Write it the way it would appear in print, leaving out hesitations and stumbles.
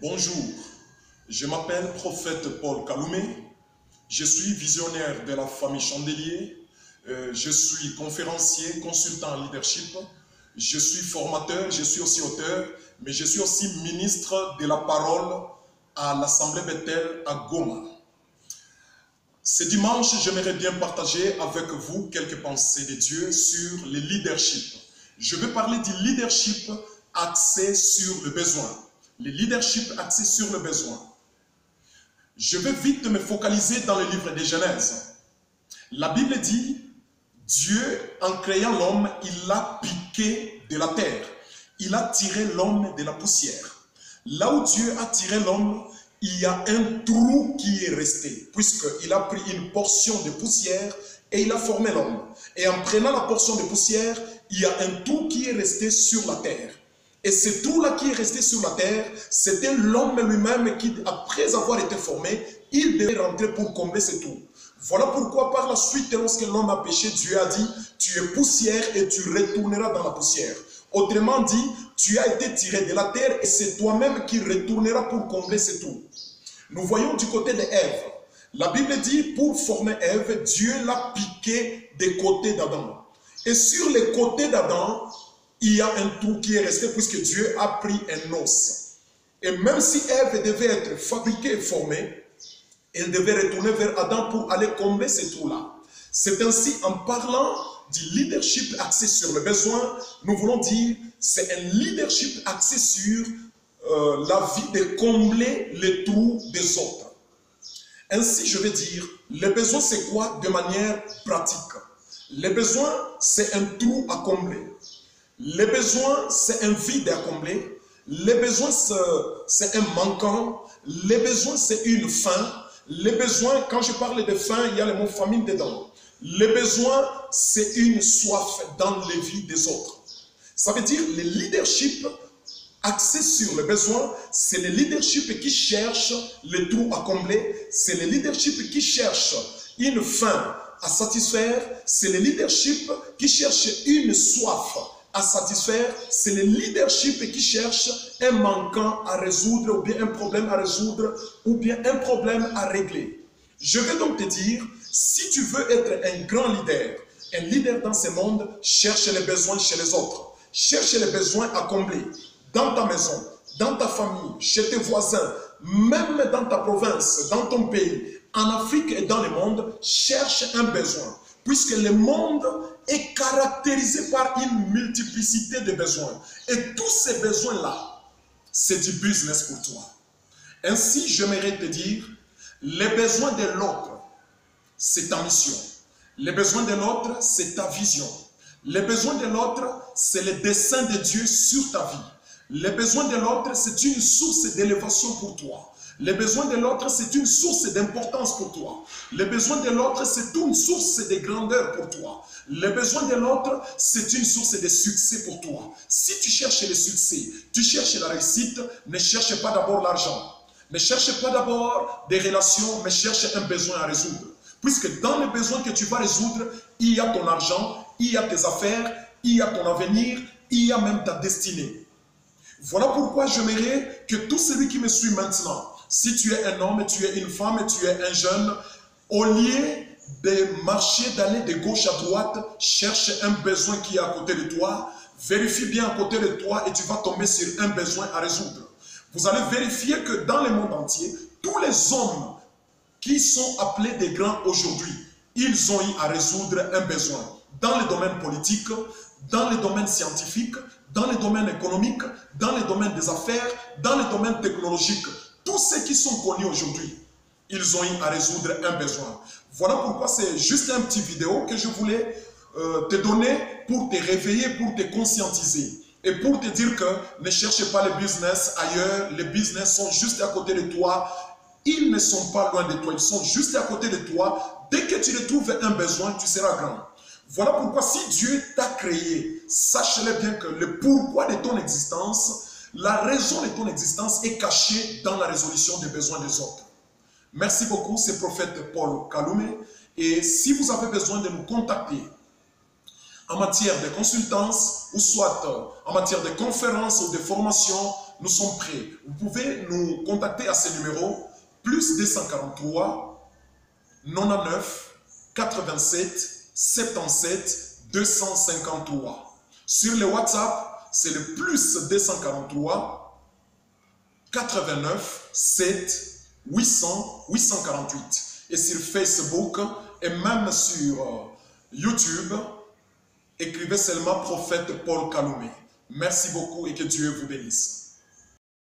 Bonjour, je m'appelle prophète Paul Kaloumé, je suis visionnaire de la famille Chandelier, je suis conférencier, consultant en leadership, je suis formateur, je suis aussi auteur, mais je suis aussi ministre de la parole à l'Assemblée Bethel à Goma. Ce dimanche, j'aimerais bien partager avec vous quelques pensées de Dieu sur le leadership. Je vais parler du leadership axé sur le besoin. Le leadership axé sur le besoin. Je vais vite me focaliser dans le livre de Genèse. La Bible dit, Dieu, en créant l'homme, il l'a piqué de la terre. Il a tiré l'homme de la poussière. Là où Dieu a tiré l'homme, il y a un trou qui est resté, puisqu'il a pris une portion de poussière et il a formé l'homme. Et en prenant la portion de poussière, il y a un trou qui est resté sur la terre. Et ce trou-là qui est resté sur la terre, c'était l'homme lui-même qui, après avoir été formé, il devait rentrer pour combler ce trou. Voilà pourquoi par la suite, lorsque l'homme a péché, Dieu a dit, tu es poussière et tu retourneras dans la poussière. Autrement dit, tu as été tiré de la terre et c'est toi-même qui retourneras pour combler ce trou. Nous voyons du côté de Ève. La Bible dit, pour former Ève, Dieu l'a piqué des côtés d'Adam. Et sur les côtés d'Adam, il y a un trou qui est resté puisque Dieu a pris un os. Et même si Ève devait être fabriquée et formée, elle devait retourner vers Adam pour aller combler ce trou-là. C'est ainsi, en parlant du leadership axé sur le besoin, nous voulons dire c'est un leadership axé sur la vie de combler les trous des autres. Ainsi, je vais dire, le besoin c'est quoi de manière pratique? Le besoin, c'est un trou à combler. Le besoin, c'est un vide à combler. Le besoin, c'est un manquant. Le besoin, c'est une faim. Le besoin, quand je parle de faim, il y a le mot famine dedans. Le besoin, c'est une soif dans les vies des autres. Ça veut dire le leadership axé sur le besoin, c'est le leadership qui cherche le trou à combler. C'est le leadership qui cherche une faim à satisfaire. C'est le leadership qui cherche une soif à satisfaire, c'est le leadership qui cherche un manquant à résoudre ou bien un problème à résoudre ou bien un problème à régler. Je vais donc te dire, si tu veux être un grand leader dans ce monde, cherche les besoins chez les autres. Cherche les besoins à combler dans ta maison, dans ta famille, chez tes voisins, même dans ta province, dans ton pays, en Afrique et dans le monde, cherche un besoin. Puisque le monde est caractérisé par une multiplicité de besoins. Et tous ces besoins-là, c'est du business pour toi. Ainsi, j'aimerais te dire, les besoins de l'autre, c'est ta mission. Les besoins de l'autre, c'est ta vision. Les besoins de l'autre, c'est le dessein de Dieu sur ta vie. Les besoins de l'autre, c'est une source d'élévation pour toi. Les besoins de l'autre, c'est une source d'importance pour toi. Les besoins de l'autre, c'est une source de grandeur pour toi. Les besoins de l'autre, c'est une source de succès pour toi. Si tu cherches le succès, tu cherches la réussite, ne cherche pas d'abord l'argent. Ne cherche pas d'abord des relations, mais cherche un besoin à résoudre. Puisque dans les besoins que tu vas résoudre, il y a ton argent, il y a tes affaires, il y a ton avenir, il y a même ta destinée. Voilà pourquoi j'aimerais que tout celui qui me suit maintenant, si tu es un homme, tu es une femme, tu es un jeune, au lieu de marcher, d'aller de gauche à droite, cherche un besoin qui est à côté de toi, vérifie bien à côté de toi et tu vas tomber sur un besoin à résoudre. Vous allez vérifier que dans le monde entier, tous les hommes qui sont appelés des grands aujourd'hui, ils ont eu à résoudre un besoin dans le domaine politique, dans le domaine scientifique, dans le domaine économique, dans le domaine des affaires, dans le domaine technologique. Tous ceux qui sont connus aujourd'hui, ils ont eu à résoudre un besoin. Voilà pourquoi c'est juste un petit vidéo que je voulais te donner pour te réveiller, pour te conscientiser. Et pour te dire que ne cherche pas les business ailleurs, les business sont juste à côté de toi. Ils ne sont pas loin de toi, ils sont juste à côté de toi. Dès que tu retrouves un besoin, tu seras grand. Voilà pourquoi si Dieu t'a créé, sache-le bien que le pourquoi de ton existence, la raison de ton existence est cachée dans la résolution des besoins des autres. Merci beaucoup, c'est prophète Paul Kaloumé. Et si vous avez besoin de nous contacter en matière de consultance ou soit en matière de conférences ou de formation, nous sommes prêts. Vous pouvez nous contacter à ces numéros, plus 243 99 87 77 253. Sur le WhatsApp, c'est le plus 243 89 7 800 848. Et sur Facebook et même sur YouTube, écrivez seulement Prophète Paul Kaloumé. Merci beaucoup et que Dieu vous bénisse.